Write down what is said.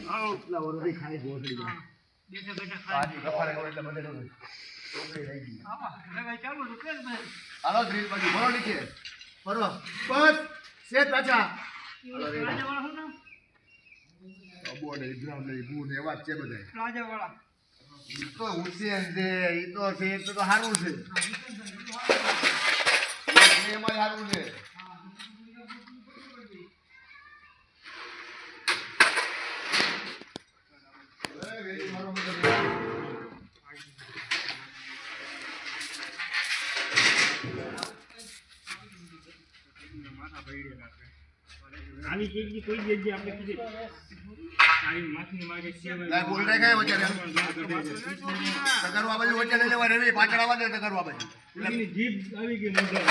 એટલા વરોથી ખાઈ ગોઠડી જાય બેઠા બેઠા ખાય આજી ગફારે હોય એટલે બધે ટોકરી રહી ગઈ આવા હવે ચાલુ તો કે ભાઈ હાલો ગ્રીલ બાજુ ભરો નીચે ભરો બસ શેત પાછા પ્લાઝા વાળા શું નામ બોર્ડ ગ્રાઉન્ડ લઈ બૂન એવા જ છે બધા પ્લાઝા વાળા ઈ તો હુસેન છે ઈ તો છે એ તો સારું છે એમાં સારું છે આવી કેજી કોઈ દેજે આપણે કીધે તારી માથની માગે સેવા લાય બોલ રે કાય વચ્ચે તગરવા બાજુ વચ્ચે લઈ લેવા રેવી પાછળ આવવા દે તગરવા બાજુ એની જીભ આવી ગઈ મજા